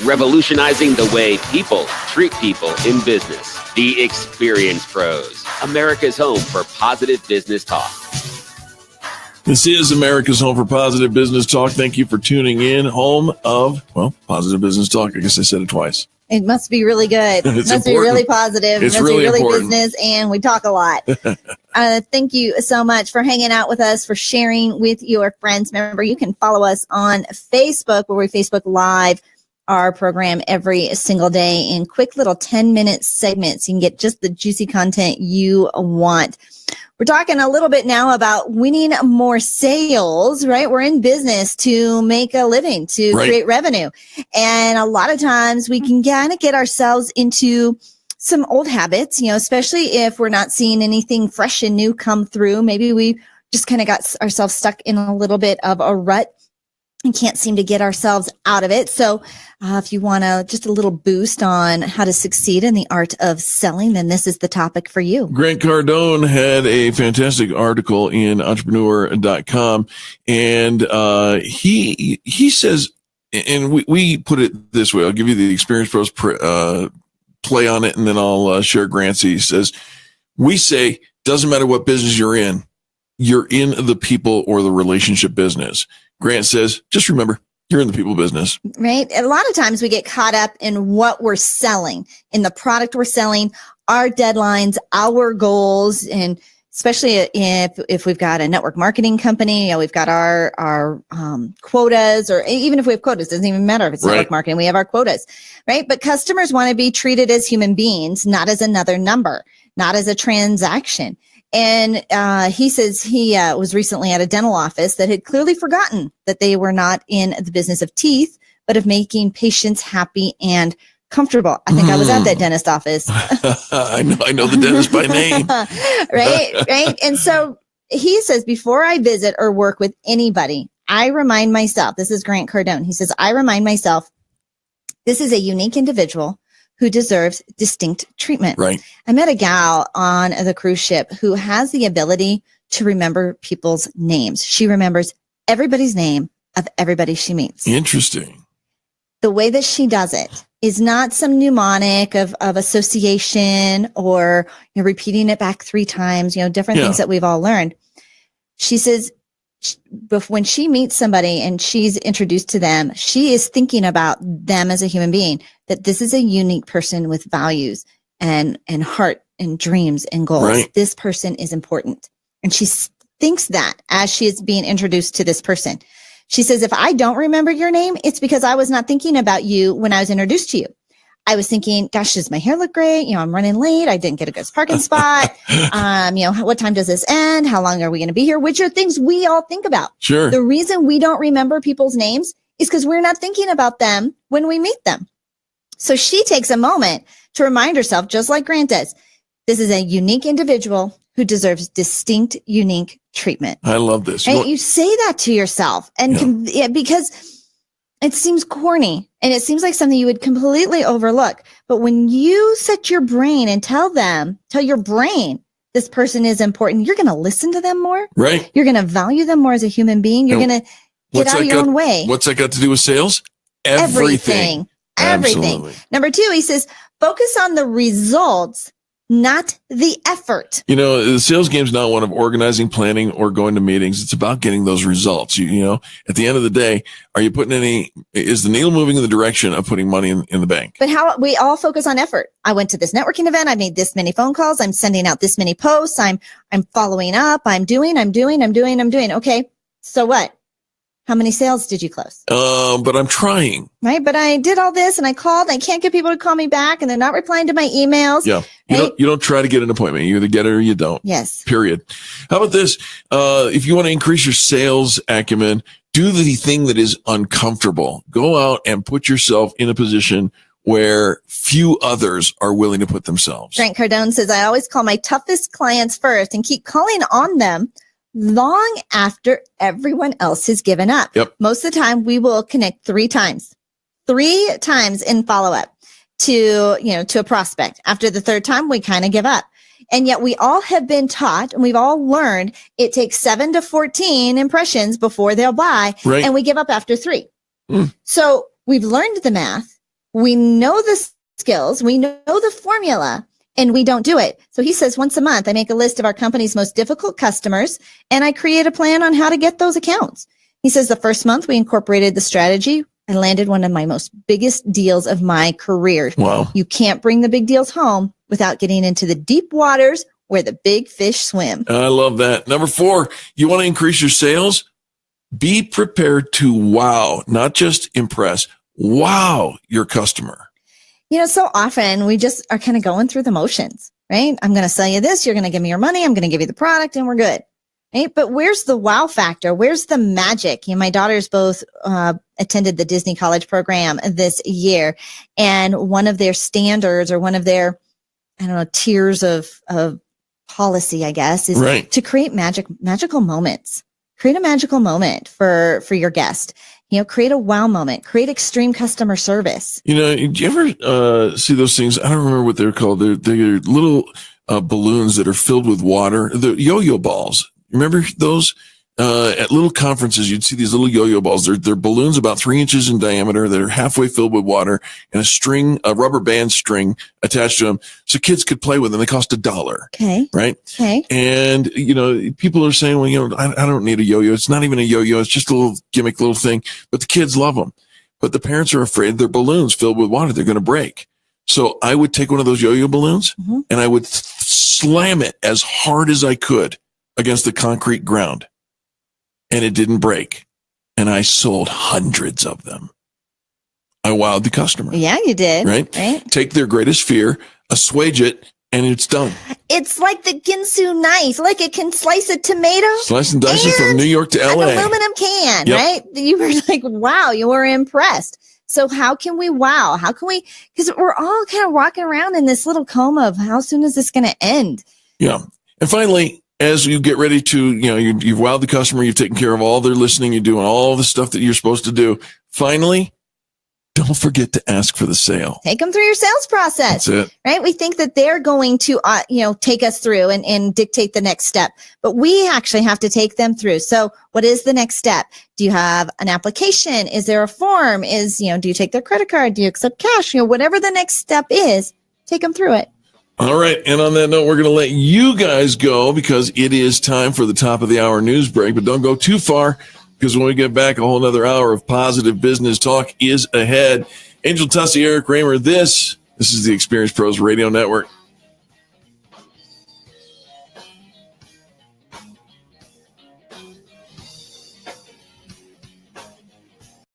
revolutionizing the way people treat people in business. The Experience Pros, America's home for positive business talk. This is America's home for positive business talk. Thank you for tuning in. Home of, positive business talk. I guess I said it twice. It must be really good. It must be really positive. It must be really business, and we talk a lot. Thank you so much for hanging out with us, for sharing with your friends. Remember, you can follow us on Facebook, where we Facebook Live our program every single day in quick little 10-minute segments. You can get just the juicy content you want. We're talking a little bit now about winning more sales, right? We're in business to make a living, to create revenue. And a lot of times we can kind of get ourselves into some old habits, especially if we're not seeing anything fresh and new come through. Maybe we just kind of got ourselves stuck in a little bit of a rut and can't seem to get ourselves out of it. So if you want just a little boost on how to succeed in the art of selling, then this is the topic for you. Grant Cardone had a fantastic article in entrepreneur.com, and he says, and we put it this way, I'll give you the Experience Pros play on it, and then I'll share Grant's. He says, we say, doesn't matter what business you're in the people or the relationship business. Grant says, just remember, you're in the people business. Right. A lot of times we get caught up in what we're selling, in the product we're selling, our deadlines, our goals, and especially if we've got a network marketing company, we've got our quotas, or even if we have quotas, it doesn't even matter if it's network marketing, we have our quotas, right? But customers want to be treated as human beings, not as another number, not as a transaction. And he says he was recently at a dental office that had clearly forgotten that they were not in the business of teeth, but of making patients happy and comfortable. I think I was at that dentist office. I know the dentist by name. Right. And so he says, before I visit or work with anybody, I remind myself, this is Grant Cardone. He says, I remind myself, this is a unique individual who deserves distinct treatment. Right. I met a gal on the cruise ship who has the ability to remember people's names. She remembers everybody's name of everybody she meets. Interesting. The way that she does it is not some mnemonic of association or repeating it back 3 times, different things that we've all learned. She says, when she meets somebody and she's introduced to them, she is thinking about them as a human being, that this is a unique person with values and heart and dreams and goals. Right. This person is important. And she thinks that as she is being introduced to this person. She says, if I don't remember your name, it's because I was not thinking about you when I was introduced to you. I was thinking, gosh, does my hair look great? I'm running late. I didn't get a good parking spot. What time does this end? How long are we going to be here? Which are things we all think about. Sure. The reason we don't remember people's names is because we're not thinking about them when we meet them. So she takes a moment to remind herself, just like Grant does, this is a unique individual who deserves distinct, unique treatment. I love this. Right? You say that to yourself, and because it seems corny and it seems like something you would completely overlook. But when you set your brain and tell your brain this person is important, you're going to listen to them more. Right. You're going to value them more as a human being. You're going to get out of your own way. What's that got to do with sales? Everything. Absolutely. Number 2, he says, focus on the results, not the effort. The sales game is not one of organizing, planning, or going to meetings. It's about getting those results. At the end of the day, is the needle moving in the direction of putting money in the bank? But how we all focus on effort. I went to this networking event. I made this many phone calls. I'm sending out this many posts. I'm following up. I'm doing. Okay. So what? How many sales did you close? But I'm trying. Right. But I did all this and I called. I can't get people to call me back and they're not replying to my emails. Yeah. You don't try to get an appointment. You either get it or you don't. Yes. Period. How about this? If you want to increase your sales acumen, do the thing that is uncomfortable. Go out and put yourself in a position where few others are willing to put themselves. Grant Cardone says, I always call my toughest clients first and keep calling on them long after everyone else has given up. Yep. Most of the time we will connect 3 times in follow-up to a prospect. After the 3rd time, we kind of give up. And yet we all have been taught and we've all learned it takes 7 to 14 impressions before they'll buy. Right. And we give up after 3. So we've learned the math. we know the skills, we know the formula, and we don't do it. So he says once a month, I make a list of our company's most difficult customers, and I create a plan on how to get those accounts. He says the first month we incorporated the strategy. I landed one of my most biggest deals of my career. Wow. You can't bring the big deals home without getting into the deep waters where the big fish swim. I love that. Number 4, you want to increase your sales? Be prepared to wow, not just impress. Wow your customer. So often we just are kind of going through the motions, right? I'm going to sell you this. You're going to give me your money. I'm going to give you the product and we're good. Right? But where's the wow factor? Where's the magic? My daughters both attended the Disney College program this year, and one of their standards or one of their, tiers of policy, I guess, is right. to create magical moments. Create a magical moment for your guest. Create a wow moment. Create extreme customer service. Did you ever see those things? I don't remember what they're called. They're little balloons that are filled with water. The yo-yo balls. Remember those? At little conferences, you'd see these little yo-yo balls. They're balloons about 3 inches in diameter that are halfway filled with water and a rubber band string attached to them so kids could play with them. They cost $1. Okay. Right? Okay. And, people are saying, well, I don't need a yo-yo. It's not even a yo-yo. It's just a little gimmick, little thing. But the kids love them. But the parents are afraid they're balloons filled with water. They're going to break. So I would take one of those yo-yo balloons and I would slam it as hard as I could against the concrete ground. And it didn't break. And I sold hundreds of them. I wowed the customer. Yeah, you did. Right? Take their greatest fear, assuage it, and it's done. It's like the Ginsu knife. Like it can slice a tomato. Slice and dice it from New York to LA. An aluminum can, right? You were like, wow, you were impressed. So how can we wow? Because we're all kind of walking around in this little coma of how soon is this going to end? Yeah. And finally, as you get ready to, you've wowed the customer, you've taken care of all their listening, you're doing all the stuff that you're supposed to do. Finally, don't forget to ask for the sale. Take them through your sales process. That's it. Right? We think that they're going to, take us through and dictate the next step, but we actually have to take them through. So what is the next step? Do you have an application? Is there a form? Do you take their credit card? Do you accept cash? Whatever the next step is, take them through it. All right. And on that note, we're going to let you guys go because it is time for the top of the hour news break. But don't go too far because when we get back, a whole another hour of positive business talk is ahead. Angel Tussey, Eric Kramer, this is the Experience Pros Radio Network.